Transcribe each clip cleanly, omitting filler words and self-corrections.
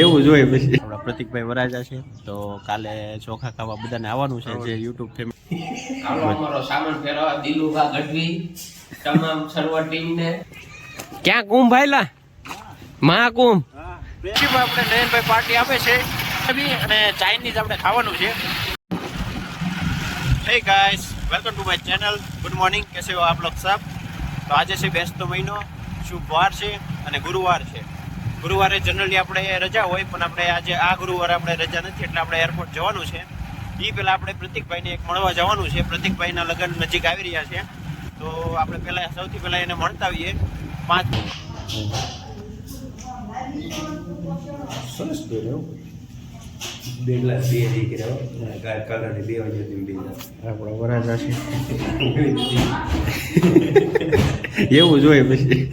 એવું જોઈએ પછી આપણા પ્રતિકભાઈ વરાજા છે તો કાલે ચોખા ખાવા બધાને આવવાનું છે જે યુટ્યુબ ફેમિલી હાલો અમારો સામાન ફેરવા દિલુભા ગઢવી તમામ સર્વ ટીમને ક્યાં કુંભ ભાઈલા મહાકુંભ આપણે નયનભાઈ પાર્ટી આપે છે અને ચાઇનીઝ આપણે ખાવાનું છે. હે guys welcome to my channel. Good morning, कैसे हो आप लोग सब? તો આજે છે બેસતો મહિનો, શુભ વાર છે અને ગુરુવાર છે. ગુરુવારે જનરલી આપણે રજા હોય પણ આપણે આજે આ ગુરુવારે આપણે રજા નથી એટલે આપણે એરપોર્ટ જવાનું છે. એ પહેલાં આપણે પ્રતિકભાઈને એક મળવા જવાનું છે. પ્રતિકભાઈના લગ્ન નજીક આવી રહ્યા છે તો આપણે પહેલાં સૌથી પહેલાં એને મળતા આવીએ. 5 સરસ કર્યો બે ગ્લાસ બે દીકરા કાકાની બે વાગે આપણા વરાજા છે એવું જોઈએ પછી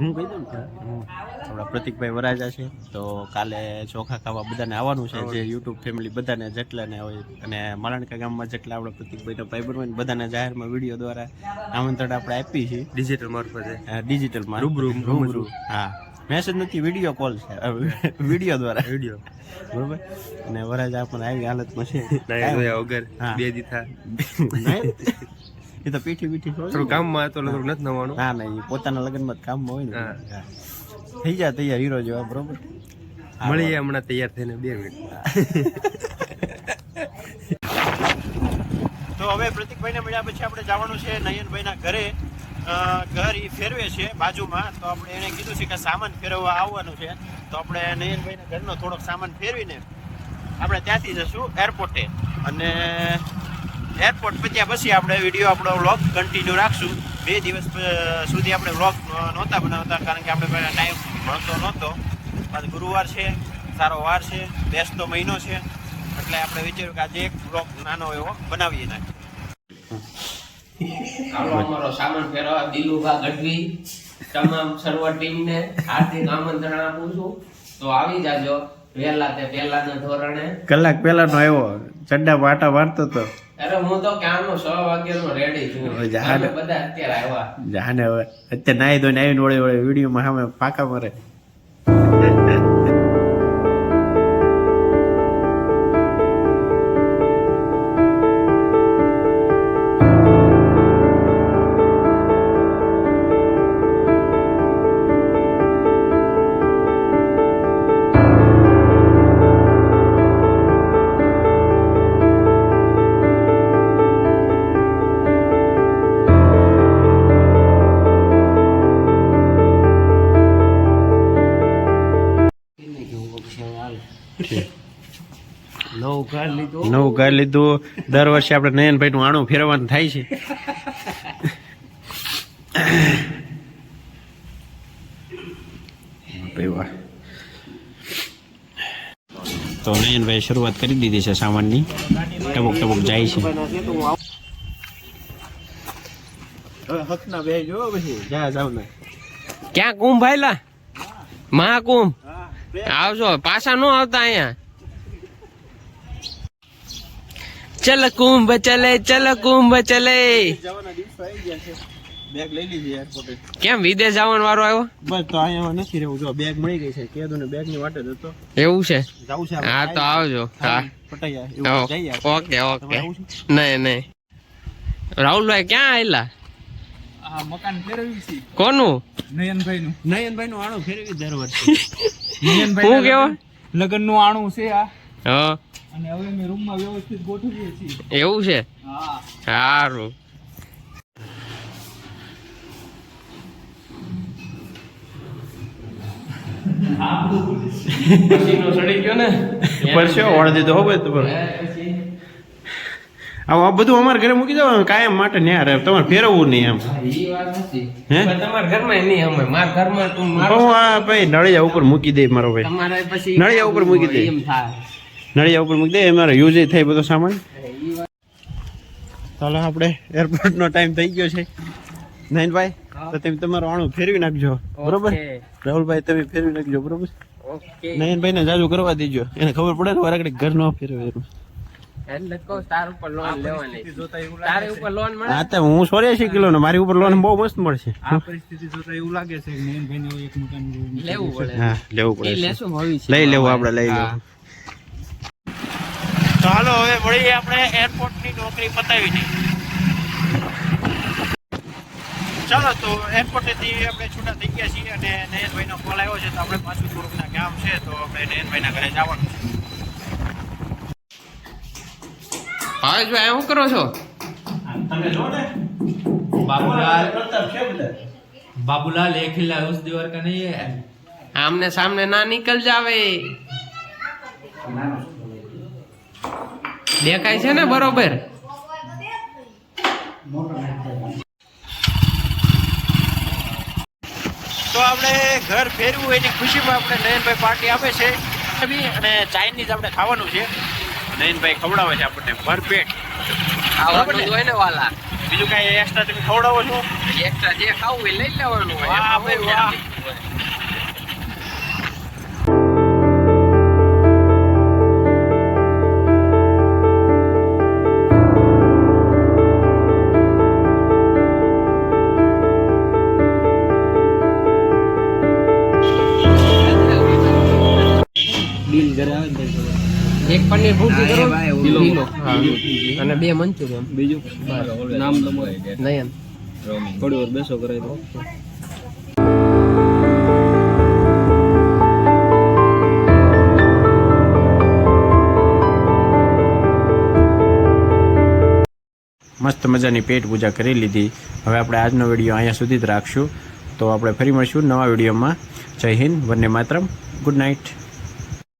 હું કહી દઉં ને આપણા પ્રતિકભાઈ વરાજા છે તો કાલે ચોખા ખાવા બધાને આવવાનું છે જે યુટ્યુબ ફેમિલી બધાને જેટલાને હોય અને માલણકા ગામમાં જેટલા આપણા પ્રતિકભાઈના ભાઈબંધ હોય બધાને જાહેરમાં વિડીયો દ્વારા આમંત્રણ આપણે આપીએ છીએ ડિજિટલ મારફતે. ડિજિટલમાં રૂબરૂ હા, મેસેજ નથી, વિડીયો કોલ છે, વિડીયો દ્વારા વિડીયો બરોબર. અને વરાજા પણ આવી હાલતમાં છે વગર બે દીથા એ તો પીઠી પીઠી થોડું કામમાં તો નથી નવાનું. ના ના, એ પોતાના લગ્નમાં જ કામમાં હોય ને. થઈ જાય તૈયાર હીરો જેવા બરોબર. મળીએ હમણાં તૈયાર થઈને 2 મિનિટ. તો હવે પ્રતિકભાઈને મળ્યા પછી આપણે જવાનું છે નયનભાઈના ઘરે. ઘર એ ફેરવે છે બાજુમાં તો આપણે એને કીધું છે કે સામાન ફેરવવા આવવાનું છે તો આપણે નયનભાઈના ઘરનો થોડોક સામાન ફેરવીને આપણે ત્યાંથી જશું એરપોર્ટે. અને એરપોર્ટ પછી આપણે વિડીયો આપણો વ્લોગ કન્ટિન્યુ રાખશું. 2 દિવસ સુધી આપણે વ્લોગ નહોતા બનાવતા કારણ કે આપણે પહેલાં ટાઈમ મળતો નહોતો. આજે ગુરુવાર છે, સારો વાર છે, બેસતો મહિનો છે એટલે આપણે વિચાર્યું કે આજે એક વ્લોગ નાનો એવો બનાવીએ નાખીએ. હાલો અમારો સામાન ફેરવા દિલુભા ગઢવી તમામ સર્વ ટીમને હાર્દિક આમંત્રણ આપું છું. તો આવી જાજો પહેલા પહેલાના ધોરણે. કલાક પહેલાનો આવ્યો, ચડ્ડા પાટા મારતો હતો. અરે હું તો ક્યાંનો 6 વાગ્યાનો રેડી છું. બધા અત્યારે આવ્યા. જાને હવે અત્યારે નાઈ ધોઈને આવીને વળે વિડીયોમાં સામે પાકા મારે. નવું ઘર લીધું. દર વર્ષે આપણે નયનભાઈ નું આણું ફેરવવાનું થાય છે. તો નયનભાઈ શરૂઆત કરી દીધી છે સામાનની. ટબુક ટબુક જાય છે. ક્યાં કુંભ ભાઈલા મહાકુંભ આવજો, પાછા નો આવતા અહીંયા. ચલ કુંભ ચલે, ચલ કુંભ ચલે. બેગ લઈ લીધી એરપોર્ટે. કેમ વિદેશ જવાનો વારો આવ્યો? બસ તો અહીંયા નથી રહેવું. જો બેગ મળી ગઈ છે, કેદો ને બેગ ની વાટે જ હતો. એવું છે? જાવું છે. હા તો આવજો. હા ઓકે ઓકે. નહીં નહીં રાહુલભાઈ ક્યાં આવેલા? આ મકાન ફેરવ્યું છે. કોનું? નયનભાઈ નું. નયનભાઈ નું આણું ફેરવી દર વર્ષે. નયનભાઈ હું કેવા લગ્ન નું આણું છે આ. હા અને હવે અમે રૂમ માં વ્યવસ્થિત ગોઠવીએ છીએ. એવું છે? હા સારું. પછીનો સડી ગયો ને પરસ્યો વાળ દીધો હો ભાઈ. તો આ બધું અમારા ઘરે મૂકી જાવ કાયમ માટે ન્યા રહે. તમારે ફેરવવું નહીં એમ. ઈ વાત નથી. હે તમારા ઘરમાં નહીં અમે મારા ઘરમાં તું હું આ ભાઈ નળિયા ઉપર મૂકી દે મારો ભાઈ. તમારે પછી નળિયા ઉપર મૂકી દે. એમ થાય. નળિયા ઉપર મૂકી દે. અમારે યુઝ થાય બધો સામાન. ચાલો આપણે એરપોર્ટ નો ટાઈમ થઈ ગયો છે. નયનભાઈ તો તમે તમારું આણું ફેરવી નાખજો બરોબર. રાહુલભાઈ તમે ફેરવી નાખજો બરોબર. નયનભાઈ ને જાજુ કરવા દેજો, એને ખબર પડે ને વારા ઘર ન ફેરવે. એટલે જ કહું તાર ઉપર લોન લેવાની પરિસ્થિતિ જોતા એવું તારે લાગે ઉપર લોન મળે હા તો હું 84 કિલો નો મારી ઉપર લોન બહુ મસ્ત મળશે છે આ પરિસ્થિતિ જોતા એવું લાગે છે કે નયનભાઈને એક મકાન લેવું પડે હા લેવું એ પડે છે. લેશું ભવિષ્ય લઈ લેવું આપણે લઈ હા. લેવું તો હાલો હવે મળીએ આપણે એરપોર્ટ ની નોકરી પતાવી છે ચાલો તો એરપોર્ટ થી આપણે છૂટા થઈ ગયા છીએ અને નયનભાઈ નો કોલ આવ્યો છે તો આપણે પાછું થોડુંક ના કામ છે તો આપણે નયનભાઈ ના ઘરે જવાનું છે ભાવેશભાઈ શું કરો છો તમે જો ને बाबूलाल પ્રતાપ છે બધા बाबूलाल एक हिला उस दीवार का नहीं है આમને સામને ના નીકળ જાવે દેખાય છે ને બરોબર તો આપણે ઘર ફેરવું એની ખુશીમાં આપણે નયનભાઈ પાર્ટી આપે છે અને ચાઇનીઝ આપણે ખાવાનું છે નયનભાઈ ખવડાવે છે આપણને ભરપેટ ખાવાનું જ હોય ને વાલા બીજું કાંઈ એક્સ્ટ્રા તમે ખવડાવો છો એક્સ્ટ્રા જે ખાવું એ લઈ લેવાનું હોય વાહ એમાં ભાઈ હોય વાહ. એક પનીર ભૂકી કરો કિલો હા. અને 2 મંચુરિયન બીજું નામ નયન થોડી વાર બેસો કરાવી દો મસ્ત મજાની પેટ પૂજા કરી લીધી હવે આપણે આજનો વિડીયો અહીંયા સુધી જ રાખશું તો આપણે ફરી મળીશું નવા વિડીયોમાં જય હિન્દ વંદે માતરમ ગુડ નાઇટ